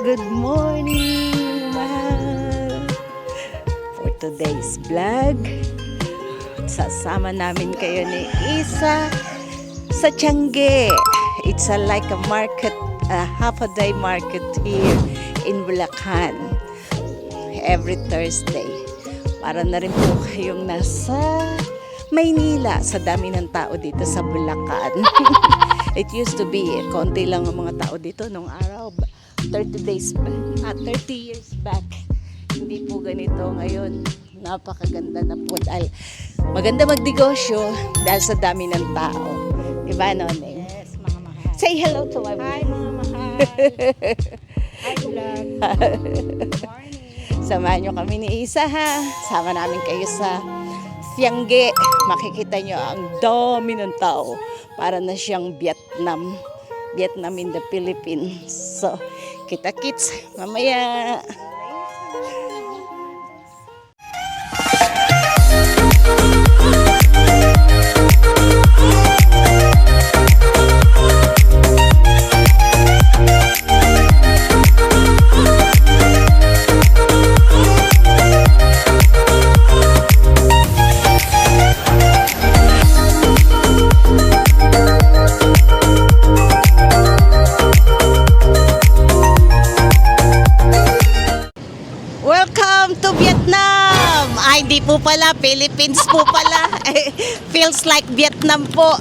Good morning, mahal! For today's vlog, sasama namin kayo ni Isa sa Tiangge. It's like a market, a half a day market here in Bulacan. Every Thursday. Para na rin po kayong nasa Maynila sa dami ng tao dito sa Bulacan. It used to be, konti lang ang mga tao dito nung araw. 30 years back. Hindi po ganito ngayon. Napakaganda na po. Dahil maganda magnegosyo dahil sa dami ng tao. Diba, Noneng? Yes, mga mahal. Say hello to my Hi, mga mahal. Hi, vlog. Morning. Samahan nyo kami ni Isa, ha? Sama namin kayo sa Tiangge. Makikita nyo ang dami ng tao. Para na siyang Vietnam. Vietnam in the Philippines. So, kita-kits mamaya. Welcome to Vietnam! Ay, hindi po pala. Philippines po pala. Feels like Vietnam po.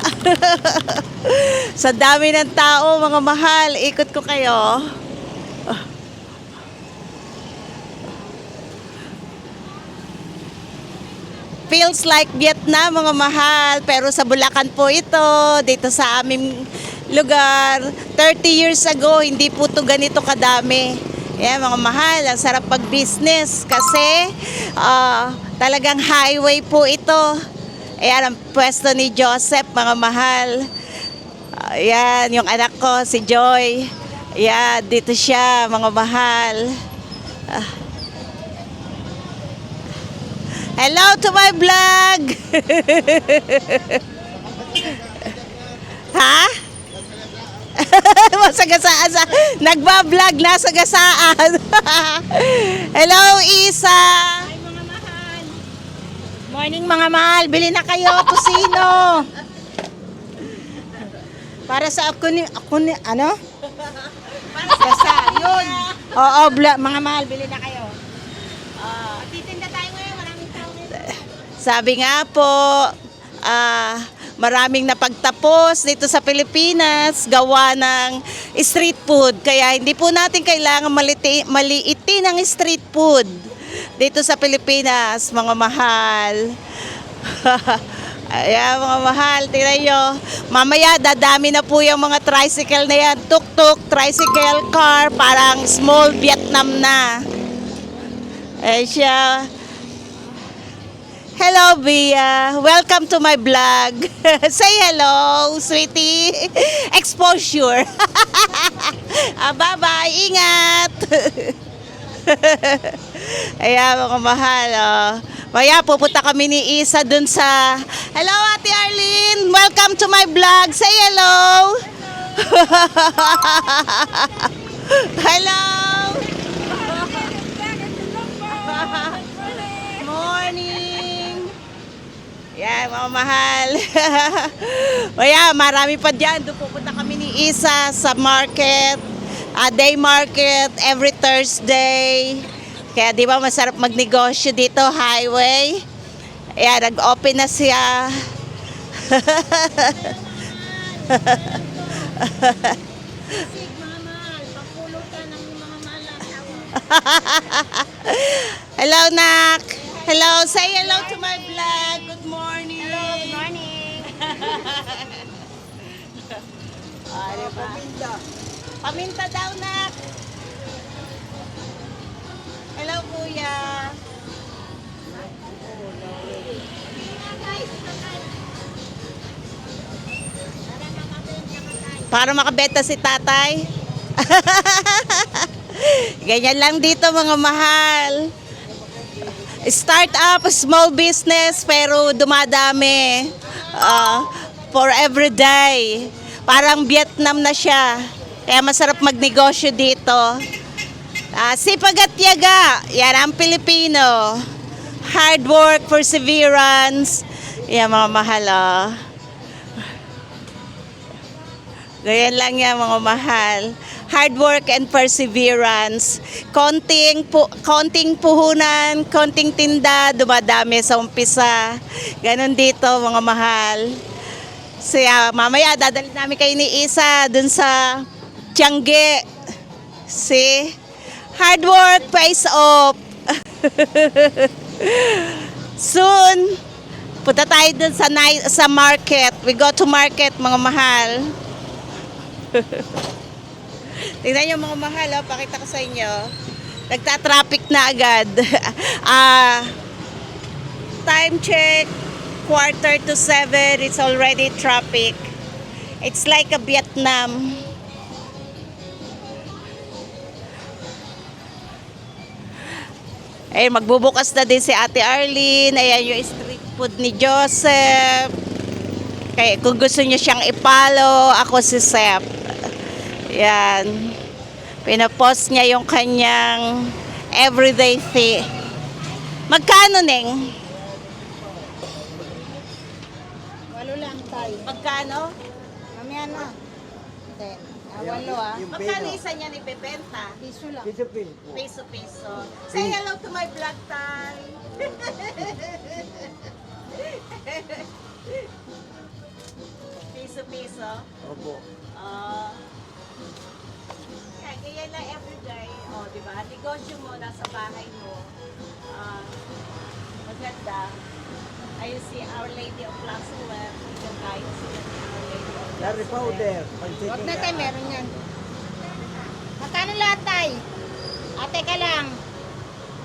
Sa dami ng tao, mga mahal. Ikot ko kayo. Feels like Vietnam, mga mahal. Pero sa Bulacan po ito. Dito sa aming lugar. 30 years ago, hindi po ito ganito kadami. Yan, mga mahal, ang sarap pag-business kasi talagang highway po ito. Ayan, ang pwesto ni Joseph, mga mahal. Ayan, yung anak ko, si Joy. Ayan, dito siya, mga mahal. Hello to my vlog! Ha? Masagasaan sa nagba-vlog na sagasaan. Hello, Isa. Hi, mga mahal. Morning, mga mahal. Bili na kayo, kusino. Para sa ako ni ano? Gasa, yun. Oo, mga mahal, bili na kayo. Titinda tayo ngayon, maraming tao ngayon. Sabi nga po, maraming napagtapos dito sa Pilipinas gawa ng street food. Kaya hindi po natin kailangan maliitin ang street food dito sa Pilipinas, mga mahal. Ayan, mga mahal, tingnan nyo. Mamaya dadami na po yung mga tricycle na yan. Tuk-tuk, tricycle car, parang small Vietnam na. Ayan siya. Hello, Bia. Welcome to my vlog. Say hello, sweetie. Exposure. Bye-bye. Ingat. Ayan, mga mahal. Maya, pupunta kami ni Isa dun sa... Hello, Ate Arlene. Welcome to my vlog. Say hello. Hello. Morning. Yan, mga mahal. Maya, marami pa dyan. Doon pupunta kami ni Isa sa market. Day market every Thursday. Kaya di ba masarap magnegosyo dito, highway. Ayan, nag-open na siya. Hello, Nak. Hello, say hello to my vlog. Good morning. Hello, good morning. Paminta. Paminta daw, Nak. Hello, Kuya. Para makabenta si tatay. Ganyan lang dito, mga mahal. Start up, small business, pero dumadami. For every day. Parang Vietnam na siya. Kaya masarap magnegosyo dito. Sipag at tiyaga, yan ang Pilipino. Hard work, perseverance. Yan mga mahal, oh. Ganyan lang yan mga mahal. Hard work and perseverance. Konting puhunan, konting tinda, dumadami sa umpisa. Ganon dito mga mahal. Siya, mamaya dadalhin namin kayo ni Isa dun sa Tiangge. See? Hard work pays off. Soon, punta tayo dun sa market. We go to market mga mahal. Tingnan nyo mga mahal, oh. Pakita ko sa inyo. Nagta-traffic na agad. Time check, 6:45. It's already traffic. It's like a Vietnam. Ay, magbubukas na din si Ate Arlene. Ayan yung street food ni Joseph. Kaya kung gusto niyo siyang i-follow, ako si Sep. Yan. Pinapost niya yung kanyang everyday fee. Magkano, Neng? 8 lang tayo. Magkano? Mamaya na. 10. 8 Magkano isa niya ibebenta? Piso lang. Piso. Say hello to my vlog, Tay. Piso. Opo. Kaya na everyday. O, di ba? Negosyo mo, nasa bahay mo. Maganda. Ayun si Our Lady of Placewer. Yung guide sila ni Our Lady of Dari powder. Huwag na tayo, meron yan. Magkano lahat tayo? Ate ka lang.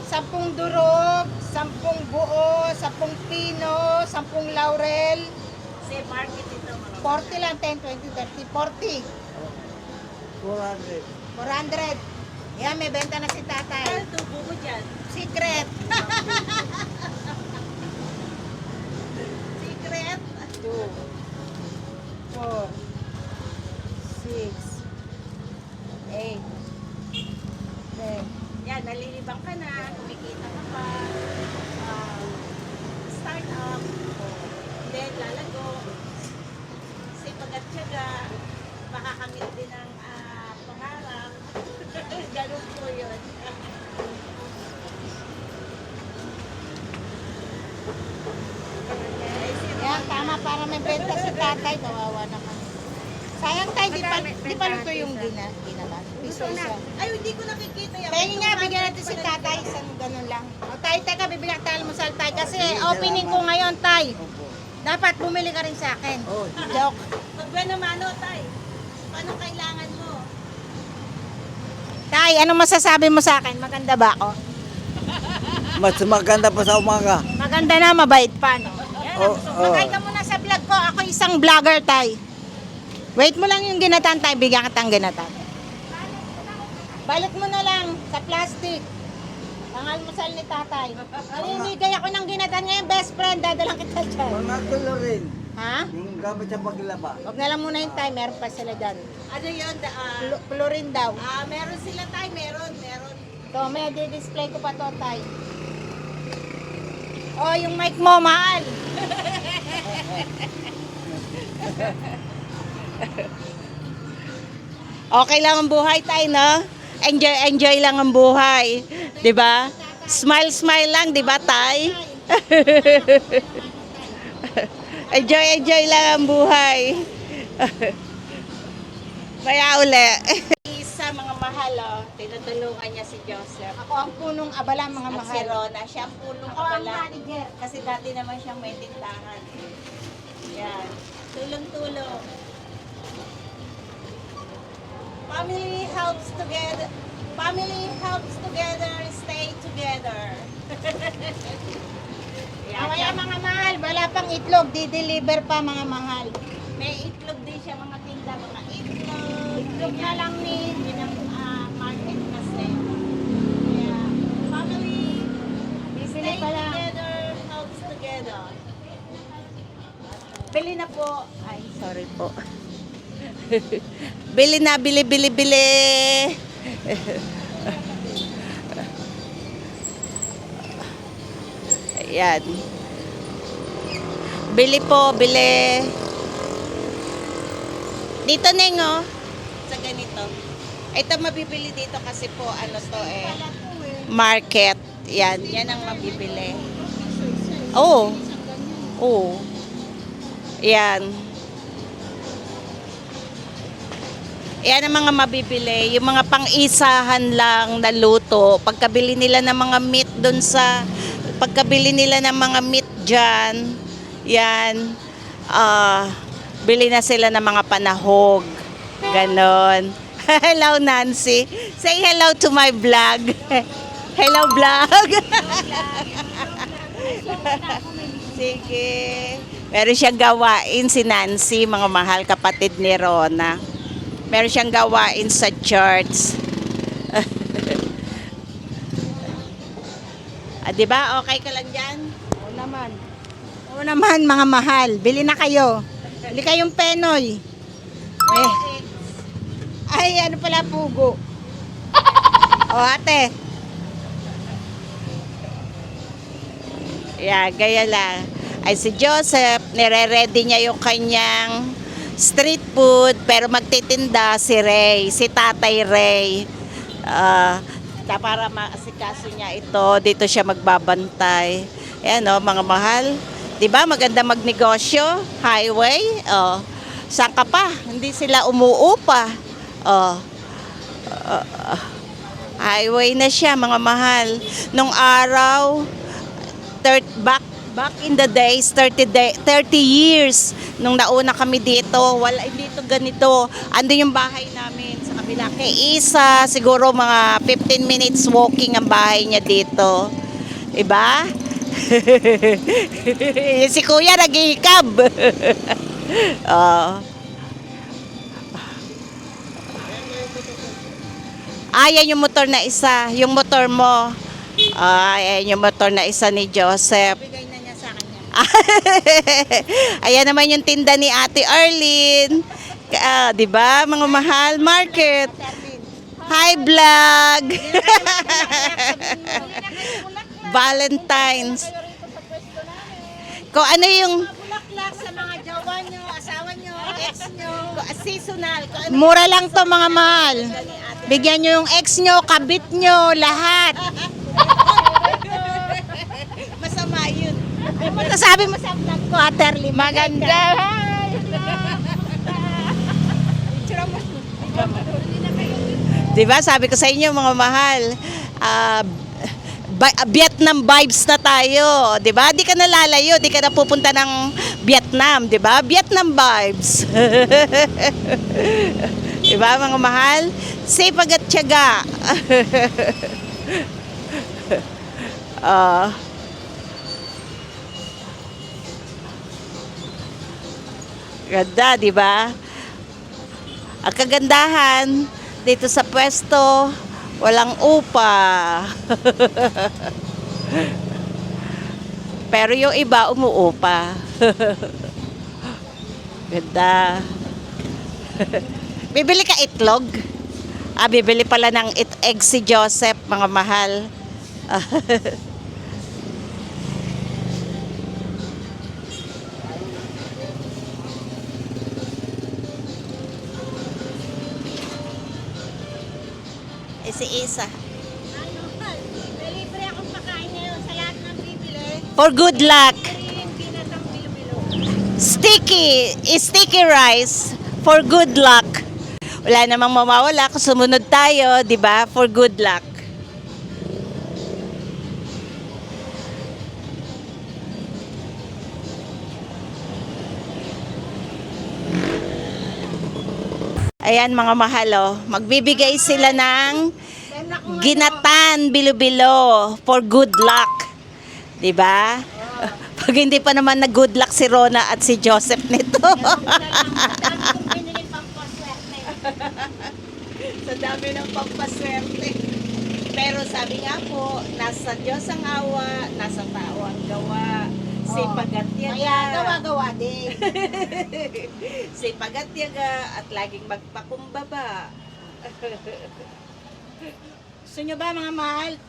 10 durog, 10 buo, 10 pino, 10 laurel. Si market ito mga 40 lang, 10, 20, 30, 40. 400. 400. Yan, may benta na si tatay. Ano tubo mo dyan? Secret. Secret? 2, 4, 6, 8, 10. Yan, nalilibang ka na, kumikita ka pa. Start up. Then, lalago. Sipag at tiyaga. Makakamit din ang pangarap. Ganun po yun. Yan, tama para may benta si tatay. Kawawa naman. Sayang tayo, di pa luto yung ginawa. Piso isa. Ay, hindi ko nakikita yan. Kaya nga, bigyan natin si tatay. Isang ganun lang. O tayo, teka, bibigyan tayo almusal tayo. Kasi opening ko ngayon, tay. Dapat bumili ka rin sa akin. Oh, Joke. Pagbuena mano, tay. Paano kailangan mo? Tay, ano masasabi mo sa akin? Maganda ba ako? mas maganda pa sa umaga. Maganda na, mabait pa, no? Yan, Oh, magay ka muna sa vlog ko. Ako isang vlogger, tay. Wait mo lang yung ginatan, tay. Bigyan kitang ginatan. Balot mo na lang sa plastic. Pangalmusal ni tatay. Naninigay ako ng ginatan ngayon, best friend. Dadalang kita dyan. Mga colorin. Ha? Yung gamit sa paglaba. Huwag na lang muna yung tay. Meron pa sila dyan. Ano yun? Chlorine daw. Meron sila, tay. Meron. Ito, may di-display ko pa to, tay. Oh, yung mic mo, mahal. Okay lang ang buhay, tay, no? Enjoy lang ang buhay. 'Di ba? Smile lang, 'di ba, tay? enjoy lang ang buhay. Kaya uli. Isa mga mahal, oh. Tinutulungan niya si Joseph. Ako ang punong abala, mga At mahal. si Rona, siya ang punong Ako ang abala. manager. Kasi dati naman siyang may tindahan. Yan. Tulong-tulong. Family helps together, stay together. Kaya mga mahal, wala pang itlog, di-deliver pa mga mahal. May itlog din siya, mga tinda, mga itlog. Itlog na lang ni Market kasi. Kaya, family, Bibili stay pa lang. together, helps together. Bili na po. Ay, sorry po. Bili na, bili. Ayan. Bili po, bili. Dito, Neng, oh. Sa ganito. Ito mabibili dito kasi po, ano to eh. Market. Yan. Yan ang mabibili. Oo. Oo. Yan. Yan ang mga mabibili. Yung mga pang-isahan lang na luto. Pagkabili nila ng mga meat dun sa... Pagkabili nila ng mga meat dyan, yan, bili na sila ng mga panahog. Ganon. Hello, Nancy. Say hello to my vlog. Hello, vlog. Sige. Meron siyang gawain si Nancy, mga mahal, kapatid ni Rona. Meron siyang gawain sa church. Di ba? Okay ka lang dyan? Oo naman. Oo naman, mga mahal. Bili na kayo. Bili kayong penoy. Eh. Ay, ano pala, pugo. O, ate. Yeah, gaya lang. Ay si Joseph, nire-ready niya yung kanyang street food, pero magtitinda si Ray, si Tatay Ray. Para maasikaso niya ito, dito siya magbabantay. Ayan o, mga mahal. Diba, maganda magnegosyo, highway. Saan ka pa? Hindi sila umuupa. Highway na siya, mga mahal. Nung araw, back in the days, 30 years, nung nauna kami dito, wala dito ganito. Andun yung bahay namin sa kabila kay Isa, siguro mga 15 minutes walking ang bahay niya dito. Diba? Si Kuya naghihikab. Ayan yung motor na isa, yung motor mo. Ayan yung motor na isa ni Joseph. Bigay na niya sa kanya. Ayan naman yung tinda ni Ate Arlene. Di ba, mga mahal, market. Hi, vlog. Valentine's. Kung ano yung Bulaklak sa mga jowa nyo, asawa nyo, ex nyo. seasonal. Kung ano Mura lang to, mga mahal. Bigyan nyo yung ex nyo, kabit nyo, lahat. masama yun. Ano masasabi mo sa vlog ko, Aterly? Maganda. Di ba? Sabi ko sa inyo, mga mahal, Vietnam vibes na tayo. Di ba? Di ka nalalayo, di ka na pupunta ng Vietnam. Di ba? Vietnam vibes. Di ba, mga mahal? Sipag at tiyaga. Ganda, di ba? Ang kagandahan, dito sa pwesto, walang upa. Pero yung iba, umuupa. Ganda. Bibili ka itlog? Bibili pala ng egg si Joseph, mga mahal. Si Isa. May libre akong pakain ngayon sa lahat ng bibili. For good luck. Yung binatang bilo-bilo. Sticky rice for good luck. Wala namang mawawala kung sumunod tayo, 'di ba? For good luck. Ayan, mga mahal, oh. Magbibigay sila ng ginatan bilo-bilo for good luck. 'Di ba? Pag hindi pa naman na good luck si Rona at si Joseph nito. Sa dami ng pampaswerte. Pero sabi nga po, nasa Diyos ang awa, nasa tao ang gawa. Sipag at Kaya tiyaga. gawa-gawa din. Sipag at tiyaga at laging magpakumbaba. Gusto nyo ba mga mahal?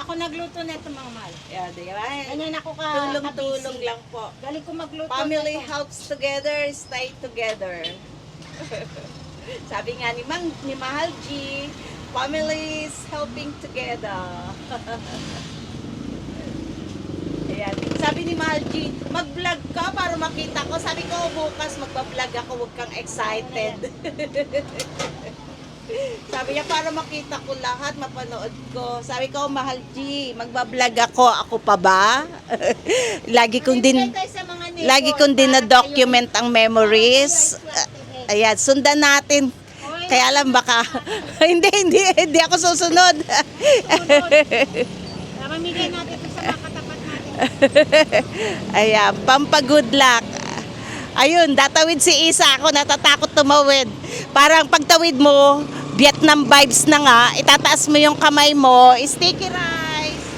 Ako nagluto na ito mga mahal. Yeah, di ba? Ganyan ako ka Tulong-tulong lang po. Galing ko magluto. Family nito. helps together, stay together. Sabi nga ni Mahal G, families helping together. Ayan. Sabi ni Mahal G, mag-vlog ka para makita ko. Sabi ko, bukas magpa-vlog ako, huwag kang excited. Sabi niya, para makita ko lahat, mapanood ko. Sabi ko, Mahal G, magba-vlog ako. Ako pa ba? Lagi kong Bibigay tayo sa mga neighbor Lagi kong para dinadocument ang memories. Ayan, sundan natin. Kaya lang baka, hindi ako susunod. Pamigay natin ito sa mga katapat natin. Ayan, pampa-good luck. Ayun, datawid si Isa. Ako natatakot tumawid. Parang pagtawid mo, Vietnam vibes na nga. Itataas mo yung kamay mo. Sticky rice.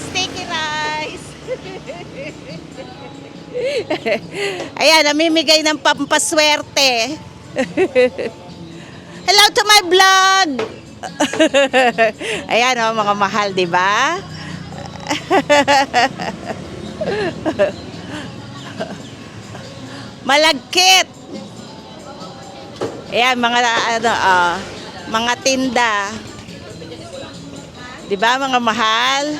Sticky rice. Ayan, namimigay ng pampaswerte. Hello to my vlog. Ayan, oh, mga mahal, di ba? Malagkit. Ayan, mga tinda. Di ba, mga mahal?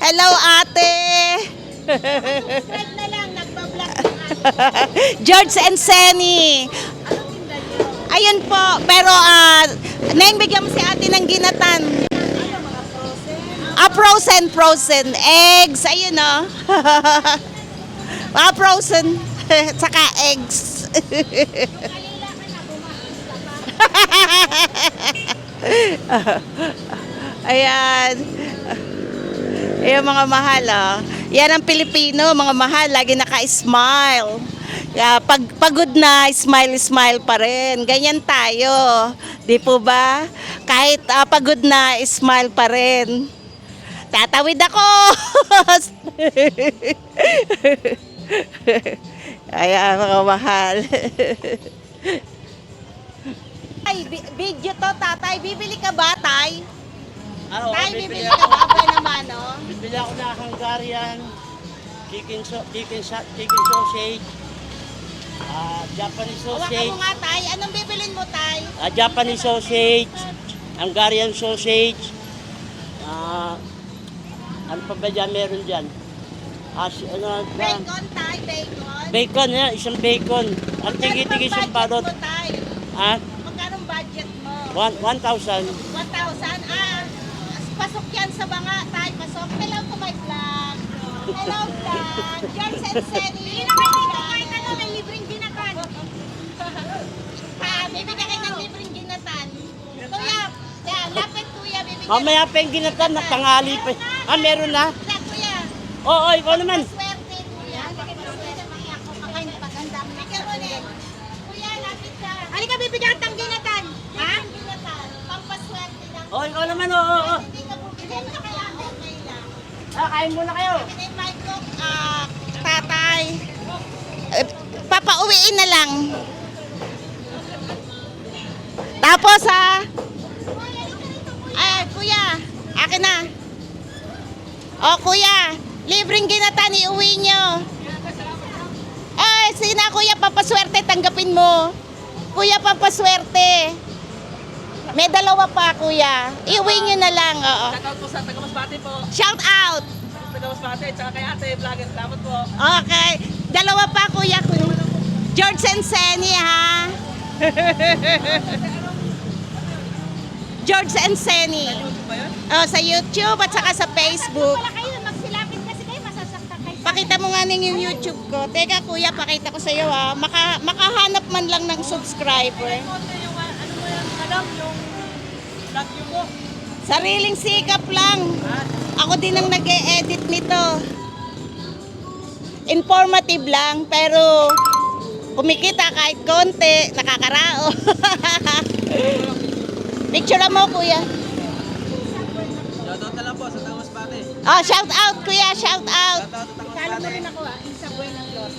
Hello, ate. Subscribe na lang, nagpa-vlog ng George and Senny. Ayun po, pero Neng, bigyan mo si ate ng ginatan. Frozen eggs. Ayun, oh. Frozen. Saka eggs. Ayan. Ayan, mga mahal, oh. Yan ang Pilipino, mga mahal. Lagi naka-smile. Pag pagod na, smile pa rin. Ganyan tayo. Di po ba? Kahit pagod na, smile pa rin. Tatawid ako! Ayan, mga mahal. Ay, video to, tatay. Bibili ka ba, tay? Tay, bibili ka ba? Ba naman, no? Bibili ako na Hungarian, chicken sausage, Japanese Hawakan sausage, mo nga, tay. Anong bibilin mo, tay? Japanese sausage, Hungarian sausage, ano pa ba dyan meron dyan? Bacon, tay, bacon. Bacon, isang bacon. Ang tigi-tigi isang Magkano parot. budget mo, tay? Ah, Magkano budget mo? 1,000. 1,000? Pasok yan sa banga, tay. Pasok. Hello to my vlog. Hello, vlog. George and Senny. Bili na kayo dito. Kahit ano, may libreng ginatan. Bibigyan kayo ng libreng ginatan. Kuya, yan, lapit kuya, bibigyan. Mamaya pa yung ginatan na tanghali pa. Meron na? Sa kuya. Oo, ikaw naman. Swerte, kuya. Paswerte, ako kakain paganda. Kuya, lapit ka. Halika, bibigyan ka ng ginatan. Ha? Ginatan. Pampaswerte lang. Oo, ikaw naman, oo. Hindi ka bumili na kaya okay lang. Kain muna kayo. Invite ko, tatay. Papauwiin na lang. Tapos ay, kuya, akin na. O, kuya, libreng ginatan, iuwi nyo. Ay, sige na, kuya, papaswerte, tanggapin mo. Kuya, papaswerte. May dalawa pa, kuya. Iuwi nyo na lang, oo. Shoutout po sa Tagamasbate po. Shout out! Tagamasbate, tsaka kay ate, vlogger. Salamat po. Okay. Dalawa pa, kuya. George and Senny, ha? George and Senny. Ba yun? Oh, sa YouTube at saka sa Facebook. Wala kayo, magsilapin kasi kayo, masasakta kayo. Pakita mo nga yung YouTube ko. Teka, kuya, pakita ko sa iyo, ha? Makahanap man lang ng subscriber. Yung ano mo yan, madam, yung vlog nyo po. Sariling sikap lang. Ako din ang nag-e-edit nito. Informative lang, pero kumikita kahit konti, nakakarao. Picture mo, kuya. Shoutout na lang po sa Tagamasbate. Oh, shout out, kuya, shout out. Shoutout sa Tagamasbate. Follow mo rin ako Isa Buena Flor.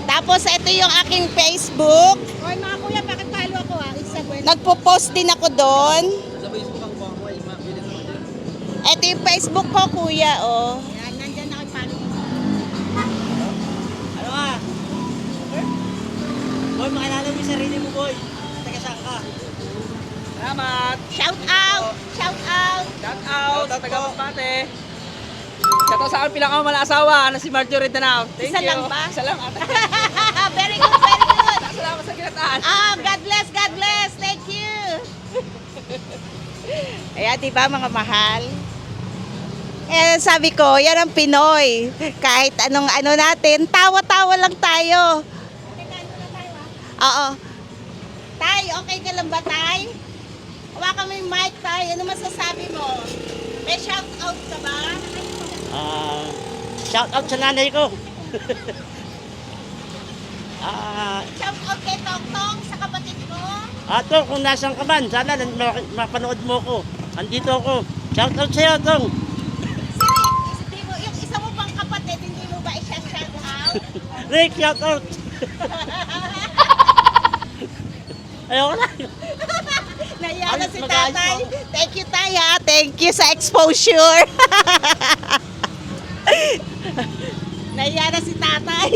Tapos ito yung aking Facebook. Hoy mga kuya, bakit follow ako Isa Buena. Nagpo-post din ako doon. Ito yung Facebook ko, kuya, oh. Yan, nandyan ako follow mo. Ano nga? Boy, makilala mo yung sarili mo, boy. Taga saan ka? Salamat! Shout out! Shout out! Shout out! Taga Masbate! Shout out sa aking pinakamamala asawa na si Marjorie Danao. Thank Isa you. lang ba? Isa lang ate. Very good, very good. Salamat sa ginataan. God bless, God bless. Thank you. Ayan, di ba mga mahal? Eh, sabi ko, yan ang Pinoy. Kahit anong ano natin, tawa-tawa lang tayo. Oo. Tay, okay ka lang ba, Tay? Hawakan mo yung mic, Tay. Ano masasabi mo? May shout out ka ba? Shout out sa nanay ko. Shout out kay Tong sa kapatid ko. Ato, kung nasan ka man, sana mapanood mo ko. Andito ako. Shout out sa'yo, Tong. Yung isa mo pang kapatid, hindi mo ba i-shout out? Rick, shout out. Ayoko na. Naiya na si Mag-ayos tatay. mo. Thank you, Taya. Thank you sa exposure. Naiya na si tatay.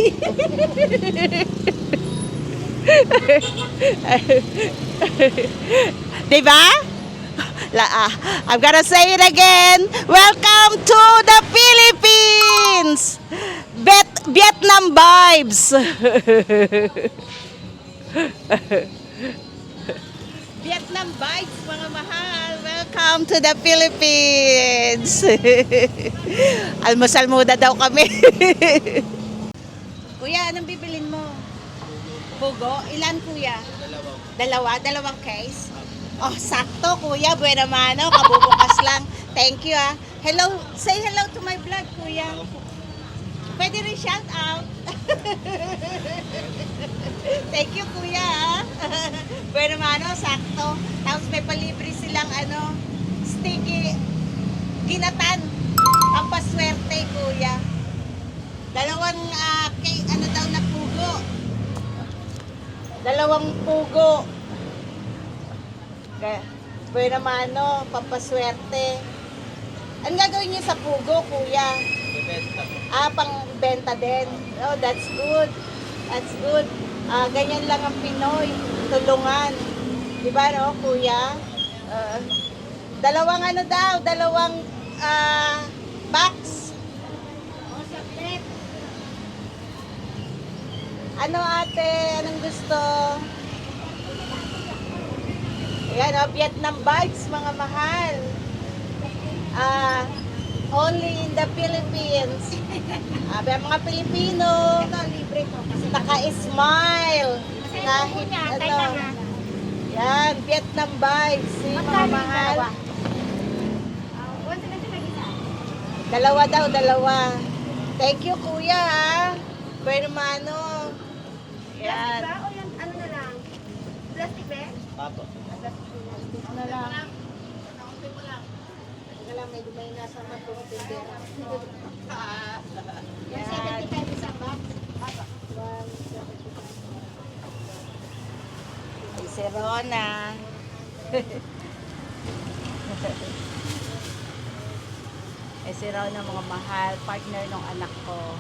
Diba? I'm gonna say it again. Welcome to the Philippines. Vietnam vibes. Vietnam vibes, mga mahal. Welcome to the Philippines. Almusal muna daw kami. Kuya, anong bibilin mo? Pugo? Ilan, kuya? Dalawang case? Oh, sakto, kuya. Buena mano. Kabubukas lang. Thank you, ah. Hello. Say hello to my vlog, kuya. Pwede rin shout out. Thank you, kuya, ah. Buena mano, sakto. Tapos may palibre silang, sticky ginatan. Ang paswerte, kuya. Dalawang, daw na pugo. Dalawang pugo. Buena mano, pampaswerte. Ano gagawin niyo sa pugo, kuya? Pang benta din. Oh, that's good. That's good. Ganyan lang ang Pinoy. Tulungan. Di ba, no, kuya? Dalawang dalawang box. Ano ate? Anong gusto? Ayan, Vietnam vibes, mga mahal. Only in the Philippines. Mga Pilipino, naka-smile. Kahit yan, Vietnam vibes, mga mahal. Dalawa daw, dalawa. Thank you, kuya, ha. Pero mano. Yan. Ano na lang? Plastic bag? Papo. Ano lang? Medyo may nasa matong tindera. Yung 75 isang box? Si Rona. Si Rona, mga mahal, partner ng anak ko.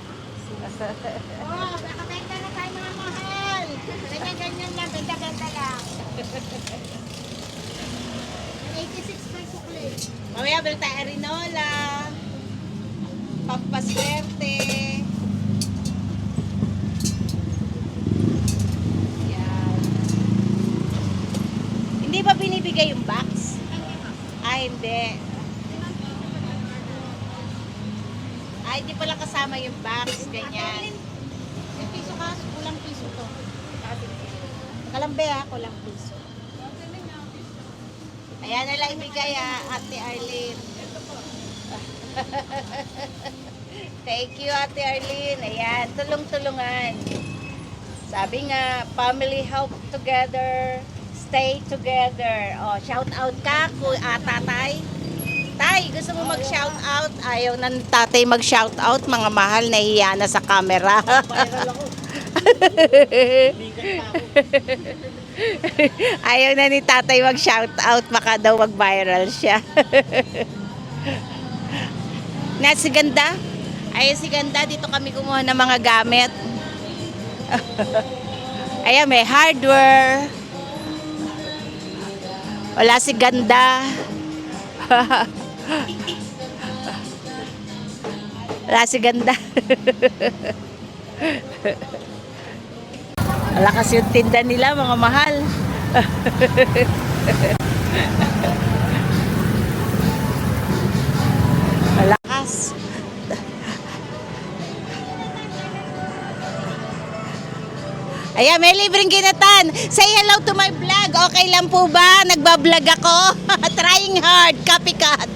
Oh, nakabenta na tayo, mga mahal. Ganyan-ganyan lang, benta-benta lang. 86 pesos ulit. Mamaya balik tayo Arinola. Pampaswerte. Yan. Hindi ba binibigay yung box? Hindi. Hindi pala kasama yung box. Ganyan. May piso ka, kulang piso to. Kalambe ha, kulang piso. Ayan na lang ibigay Ate Arlene. Thank you, Ate Arlene. Ayan, tulong-tulungan. Sabi nga, family help together, stay together. Oh, shout out ka, tatay. Tay, gusto mo mag-shout out? Ayaw na ni tatay mag-shout out, mga mahal, nahiya na sa camera. Ayaw na ni tatay mag-shout out, baka daw mag-viral siya. Na si Ganda? Ay, si Ganda, dito kami kumuha ng mga gamit. Ayan, may hardware. Wala si Ganda. Wala si Ganda. Malakas yung tinda nila, mga mahal. Malakas. Ayan, may libreng ginatan. Say hello to my vlog. Okay lang po ba? Nagbablog ako. Trying hard. Copycat.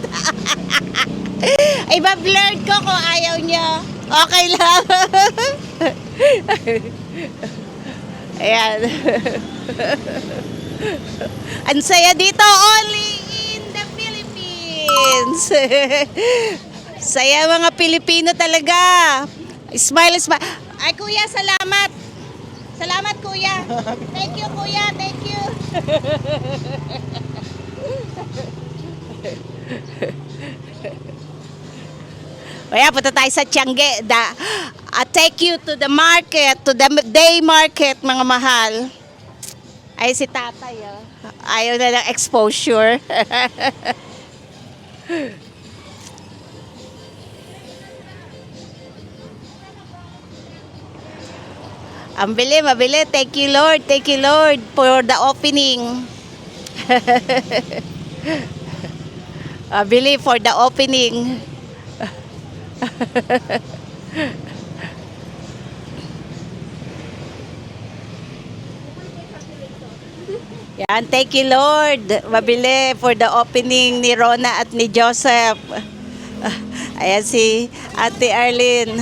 Iba-blurred ko kung ayaw niya. Okay lang. Ayan. Ang saya dito. Only in the Philippines. Saya mga Pilipino talaga. Smile, smile. Ay, kuya, salamat. Salamat, kuya. Thank you, kuya. Thank you. Kaya punta tayo sa Tiangge. Take you to the market, to the day market, mga mahal. Ay, si tatay, oh. Ayaw na ng exposure. Ang bili, mabili. Thank you, Lord. Thank you, Lord, for the opening. Mabili for the opening. Yan, thank you, Lord. Mabili for the opening ni Rona at ni Joseph. Ayan si Ate Arlene.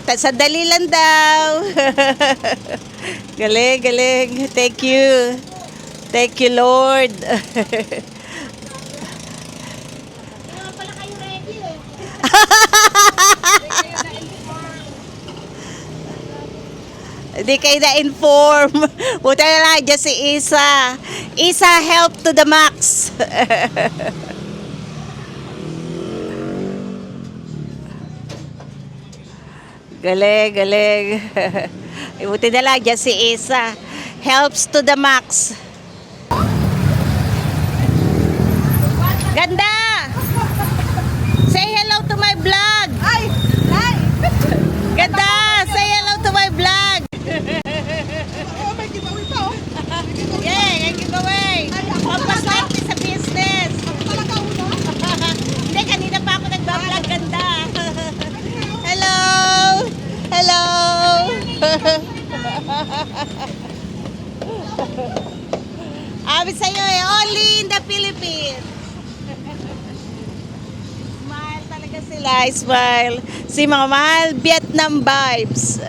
Sandali lang daw. Galing, galing. Thank you. Thank you, Lord. Hindi kayo na-inform. Buta na lang dyan si Isa. Isa, help to the max. Galing, galing. Buti na lang dyan si Isa. Helps to the max. Ganda! Say hello to my vlog. Ay! Ay! Ganda! Say hello to my vlog. Oh, may giveaway pa oh. Yeah, may giveaway. Pampaswerte sa business. Talaga una. Hindi, kanina pa ako nagbablog. Ganda. Hello! Hello! Abi sa'yo eh, only in the Philippines. Smile talaga sila, smile. Si mga mahal, Vietnam vibes.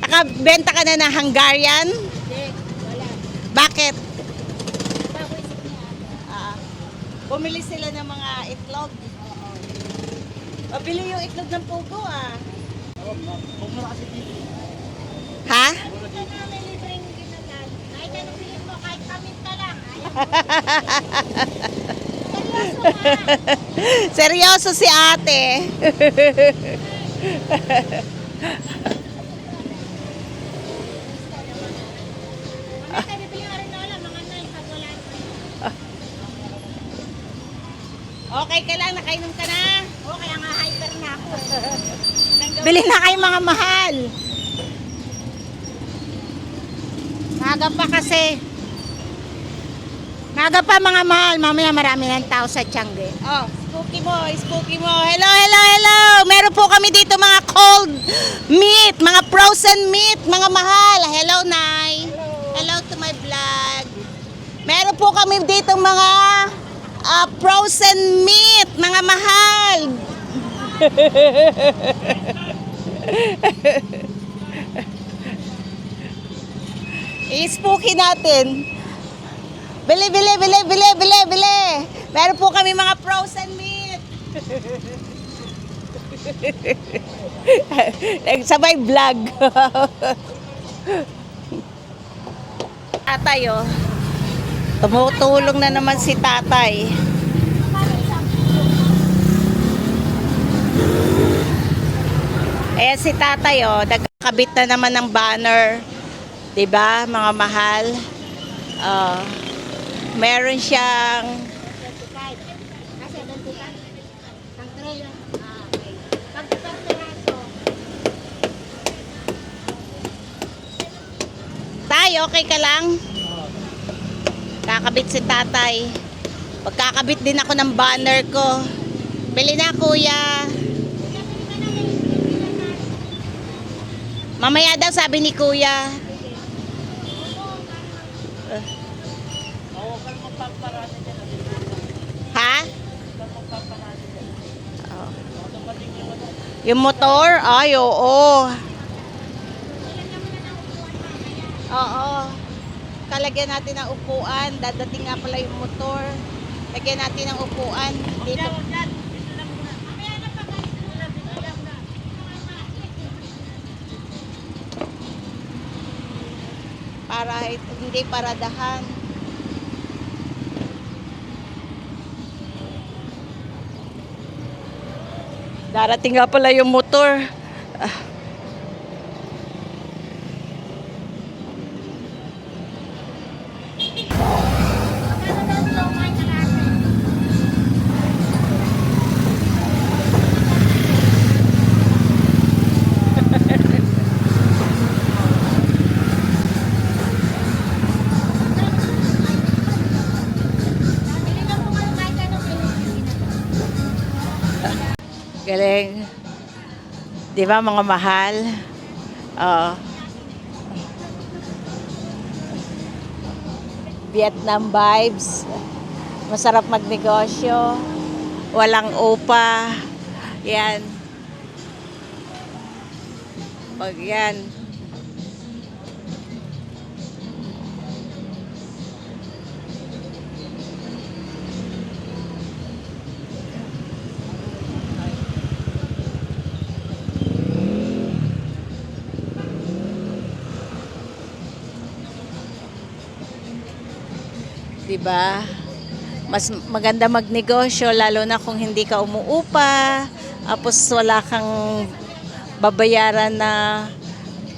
Nakabenta ka na ng Hungarian? Hindi, wala. Bakit? Baboy niya. Bumili sila ng mga itlog. Pabili yung itlog ng pugo ah. Ha? Ito na may libreng ginatan. Kahit anong bilhin mo, kahit paminta lang. Seryoso si ate. Mamaya tayo bibili nga rin na wala, mga 9 pag wala na. Okay ka lang, nakainom ka na. Oo, kaya nga hyper na ako. Bili na kayo mga mahal. Maga pa kasi. Maga pa mga mahal, mamaya marami ng tao sa Tiangge. Oh, spooky mo, spooky mo. Hello, hello, hello. Meron po kami dito mga cold meat, mga frozen meat, mga mahal. Hello, Nay. Hello to my vlog. Meron po kami dito mga frozen meat, mga mahal. I-spooky natin. Bili, bili, bili, bili, bili, bili. Meron po kami mga frozen meat. Sabay vlog. Tatay, oh. Tumutulong na naman si tatay. Ayan si tatay, oh. Nagkakabit na naman ng banner. 'Di ba, mga mahal? Meron siyang Kasi ganito ka. Ang tray lang. Okay. Pagpapiraso. Tay, okay ka lang? Kakabit si tatay. Pagkakabit din ako ng banner ko. Bili na, kuya. Mamaya daw, sabi ni kuya. Ha? Oh. Yung motor? Ay, oo. Oo. Kalagyan natin ng upuan. Dadating nga pala yung motor. Lagyan natin ng upuan. Dito. Para hindi paradahan. Darating nga pala yung motor. Galing. Di ba, mga mahal? Vietnam vibes. Masarap magnegosyo. Walang upa. Yan. Pag yan. Diba? Mas maganda magnegosyo lalo na kung hindi ka umuupa, tapos wala kang babayaran na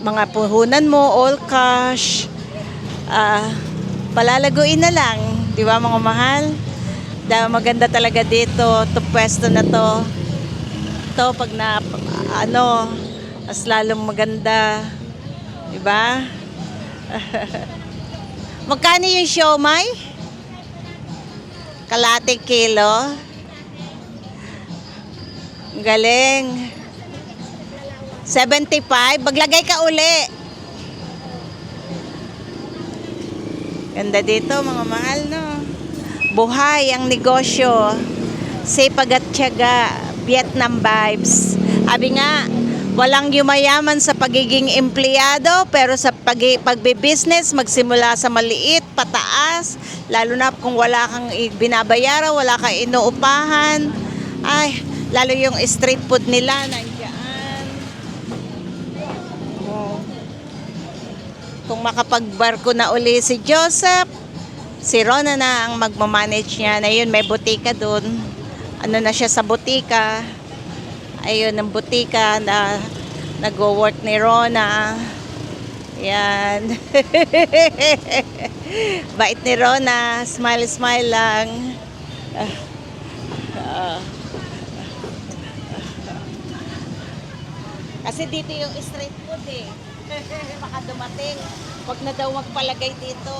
mga puhunan mo, all cash. Palalaguin na lang, 'di ba, mga mahal? Maganda talaga dito, to pwesto na to. To pag na mas lalong maganda. 'Di ba? Magkano yung siomai? Kalating kilo. Galing. 75. Maglagay ka uli. Ganda dito, mga mahal, no? Buhay ang negosyo. Sipag at tiyaga. Vietnam vibes. Sabi nga, walang yumayaman sa pagiging empleyado, pero sa pagbe-business, magsimula sa maliit, pataas, lalo na kung wala kang binabayaran, wala kang inuupahan. Ay, lalo yung street food nila, nandiyan. Oh. Kung makapagbarko na uli si Joseph, si Rona na ang magmamanage niya. Na yun, may butika dun. Ano na siya sa butika. Ayun, ang butika na nag-work ni Rona. Yan. Bait ni Rona. Smile, smile lang. Kasi dito yung street food eh. Baka dumating. Huwag na daw magpalagay dito.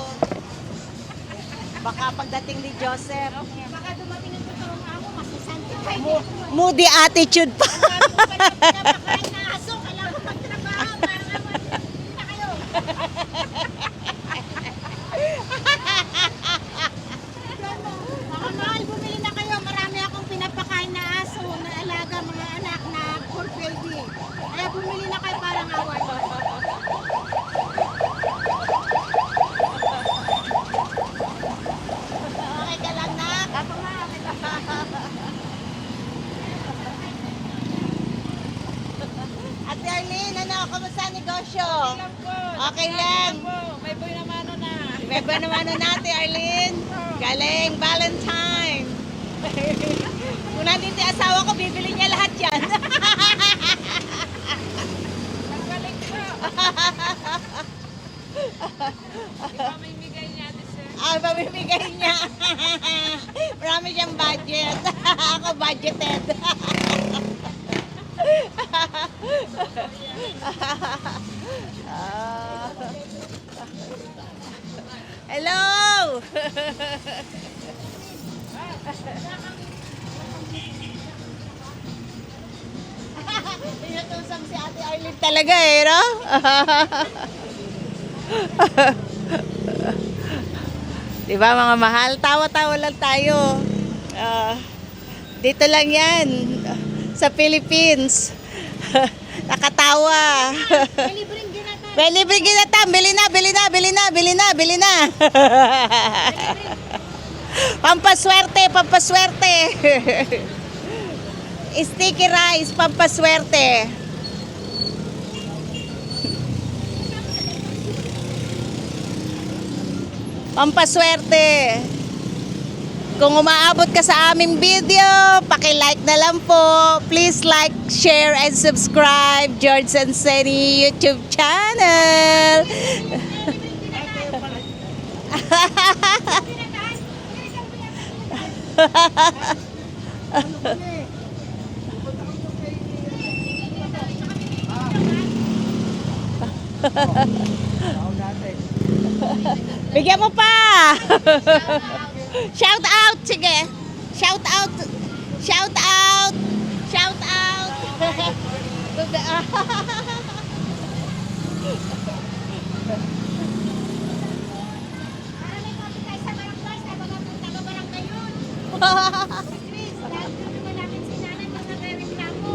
Baka pagdating ni Joseph. Baka dumating ang totoong amo, masisantify. Moody attitude pa. Pinapakain na aso, kailangan ko magtrabaho. Parang na kayo. Mga mahal, bumili na kayo. Marami akong pinapakain na aso, na alaga, mga anak na poor baby. Kaya bumili na kayo parang award. ano, kamusta ang negosyo? Okay lang. May boy na mano na. May ba naman natin, Arlene? Galing, Valentine. Kung nandito yung asawa ko, bibili niya lahat yan. Galing po. Ipamimigay niya ate sir. Pamimigay niya. Marami siyang budget. Ako budgeted. Hello! Pinutusang si Ate Arlene talaga eh, no? Diba mga mahal? Tawa-tawa lang tayo. Dito lang yan. Sa Philippines. Nakatawa. Libreng ginata. May libreng ginata. Bili na, bili na, bili na, bili na, bili na. Pampaswerte, pampaswerte. Sticky rice, pampaswerte. Pampaswerte. Kung umaabot ka sa aming video, paki-like na lang po. Please like, share, and subscribe George and Senny YouTube channel. Bigyan mo pa. Shout out, sige. Shout out. Shout out. Shout out. Para may copy tayo sa barangay, sa mga taga-barangay yun. Chris, dahil dito namin si nanay mga nagre-reklamo.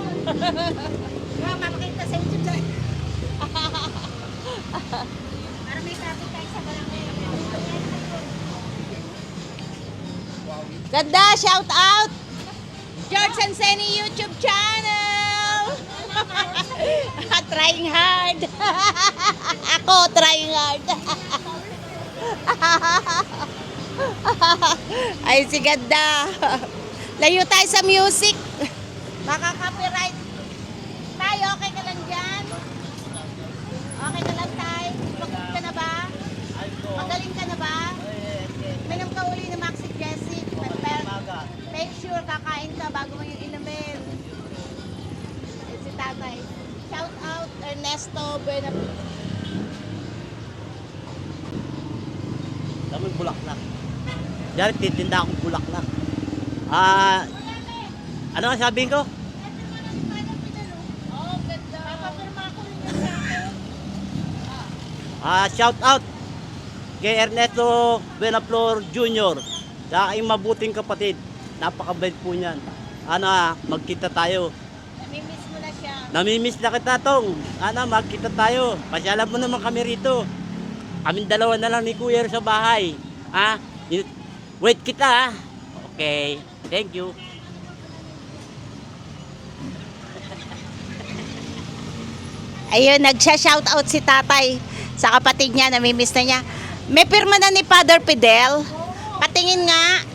Wow, mapakita sa YouTube. Para may copy tayo sa barangay. Ganda, shout out. George and Senny YouTube channel. Trying hard. Ako, trying hard. Ay, si ganda. Layo tayo sa music. Makaka-copyright. Tayo, okay ka lang dyan? Okay ka lang tayo? Pagod ka na ba? Magaling ka na ba? Minom ka uli ng Maxi Jessic. Make sure kakain ka bago mo yung inumin. Si tatay. Shout out Ernesto Buena. Daming bulaklak. Diyan, titinda akong bulaklak. Ano ang sabihin ko? Oh, ganda. Papapirma ko rin yung sa akin. Shout out kay Ernesto Buenaflor Jr. Sa aking mabuting kapatid. Napakabait po niyan. Magkita tayo. Namimiss mo na siya. Namimiss na kita, Tong. Magkita tayo. Pasyalan mo naman kami rito. Kaming dalawa na lang ni Kuya sa bahay. Wait kita, Okay. Thank you. Ayun, nagsha-shoutout si tatay sa kapatid niya, namimiss na niya. May pirma na ni Father Fidel. Patingin nga,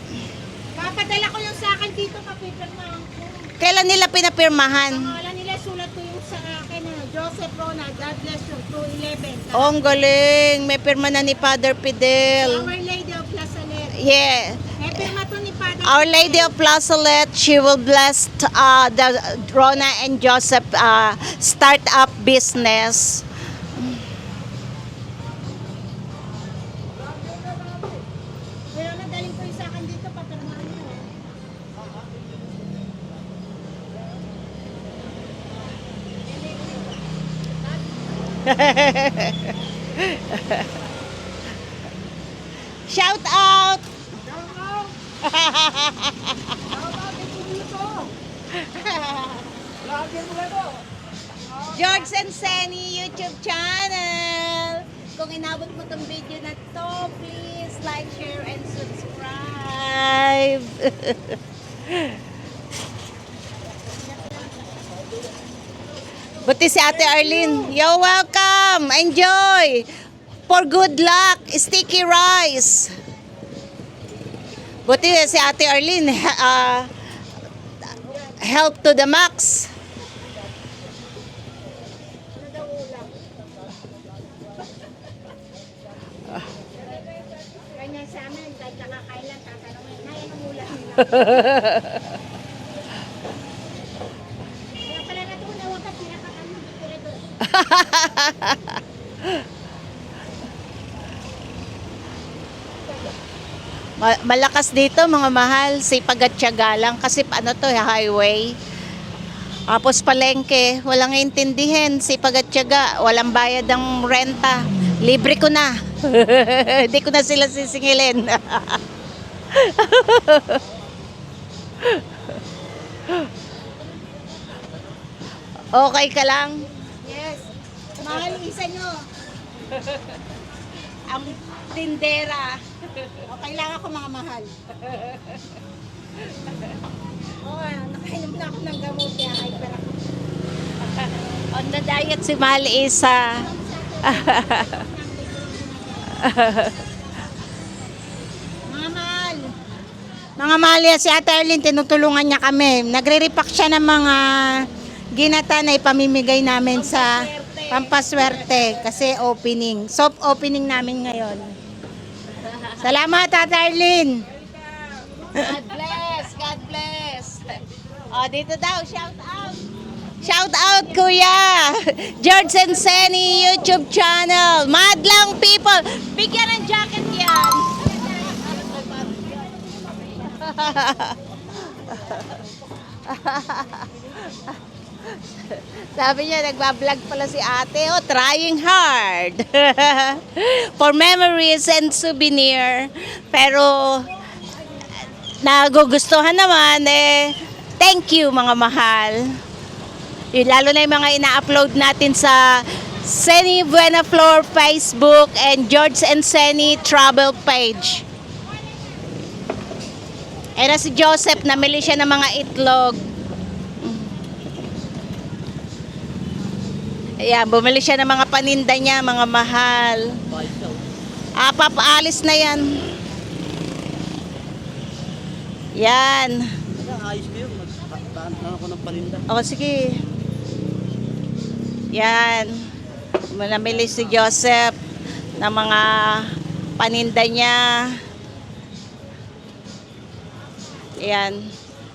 Papadala ko yung sa akin dito, papipirmahan ko. kailan nila pinapirmahan? Pangalan nila, sulat ko yung sa akin. Joseph Rona, God bless you, 211. Oh, ang galing. May pirma na ni Father Fidel. Our Lady of La Salette. Yeah. May pirma to ni Father Our Lady of La Salette, she will bless the Rona and Joseph start-up business. Pero nadaling ko yung sa akin dito, papirmahan ko. Shout out! George and Senny YouTube channel. Kung inabot mo tong video na to, please like, share, and subscribe. Buti si Ate Arlene. You're welcome. Enjoy. For good luck. Sticky rice. Buti si Ate Arlene. Help to the max. Ganyan sa amin, kahit nakakailan, tatanungin, Nay, anong ulam nila? Kaya pala natunaw ka, tinapakan mo, dito. Malakas dito mga mahal, sipag at tiyaga lang kasi ano to, highway. Tapos palengke, walang intindihin, sipag at tiyaga, walang bayad ng renta. Libre ko na. Hindi ko na sila sisingilin. Okay ka lang? Yes. Mahal isa nyo. Ang tindera. Okay lang ako mga mahal. Oo, nakainom na ako ng gamot kaya hyper ako. On the diet si Mahal Isa. Mga mahal. Mga mahal yan, si Ate Arlene, tinutulungan niya kami. Nagre-repack siya ng mga ginata na ipamimigay namin sa Pampaswerte kasi opening. Soft opening namin ngayon. Salamat, Ate Arlene. God bless, God bless. Oh, dito daw, shout out. Shout out, Kuya. George and Senny YouTube channel. Madlang people. Bigyan ng jacket yan. Sabi niya, nagbablog pala si ate. Oh, trying hard. For memories and souvenir. Pero, nagugustuhan naman eh. Thank you mga mahal. Yun, lalo na yung mga ina-upload natin sa Senny Buenaflor Facebook and George and Senny travel page. Eh na si Joseph, namili siya ng mga itlog. Ayan, bumili siya ng mga paninda niya, mga mahal. Papaalis na yan. Yan. Ayos ko yun. Magtaan ako ng palinda. O, sige. Yan. Namili si Joseph ng mga paninda niya. Yan.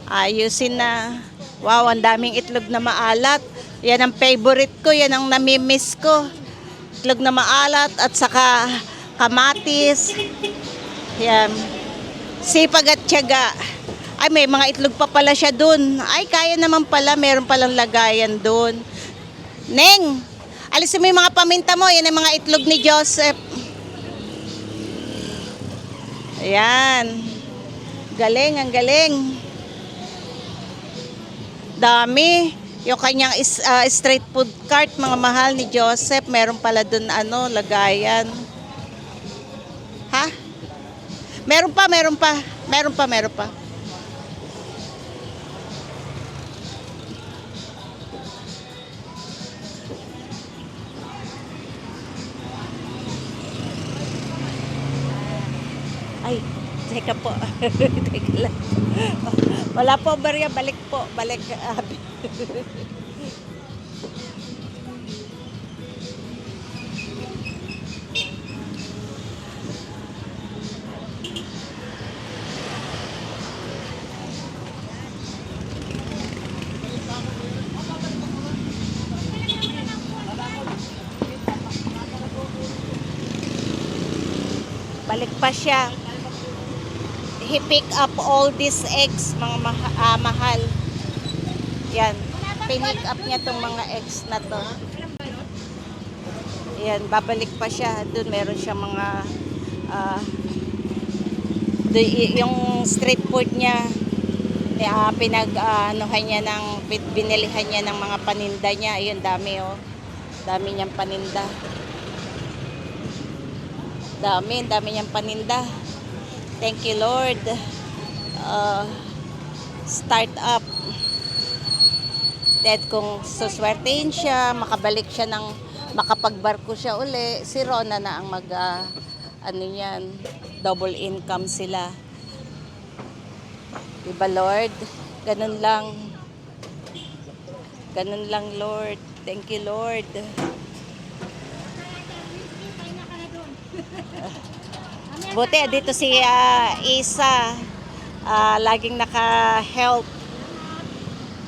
Ayusin na. Wow, ang daming itlog na maalat. Yan ang favorite ko. Yan ang namimiss ko. Itlog na maalat at saka kamatis. Yan. Sipag at tiyaga. Ay, may mga itlog pa pala siya dun. Ay, kaya naman pala. Meron palang lagayan dun. Neng, alisin mo yung mga paminta mo. Yan ang mga itlog ni Joseph. Ayan. Galing, ang galing. Dami. Yung kanyang street food cart, mga mahal ni Joseph. Meron pala dun, lagayan. Ha? Meron pa. Meron pa. Ay, teka po. Teka lang. Wala po, barya. Balik po. Balik. Balik pa siya. He pick up all these eggs, mga mahal. Yan. Pinick up niya tong mga eggs na to. Yan, babalik pa siya. Doon meron siya mga yung street food niya. Pinag-anuhan niya binilihan niya ng mga paninda niya. Ayun, dami oh. Dami niyang paninda. Dami niyang paninda. Thank you, Lord. Start up. At kung suswertein siya, makabalik siya ng makapagbarko siya uli, si Rona na ang ano yan, double income sila. Diba Lord? Ganun lang. Ganun lang Lord. Thank you Lord. Buti dito si Isa. Laging naka-help.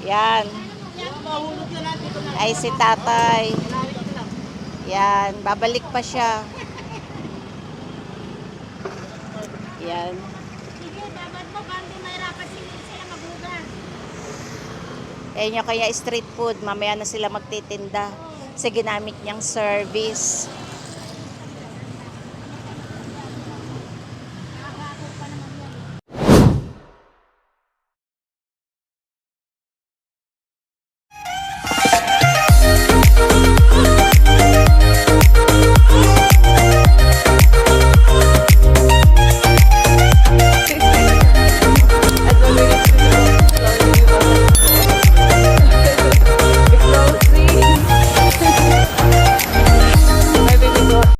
Yan. Ay si tatay. Yan. Babalik pa siya. Yan. Sige, babad mo, baka hindi mahirapan sila maghugas. Kaya nyo kaya street food. Mamaya na sila magtitinda sa ginamit niyang service.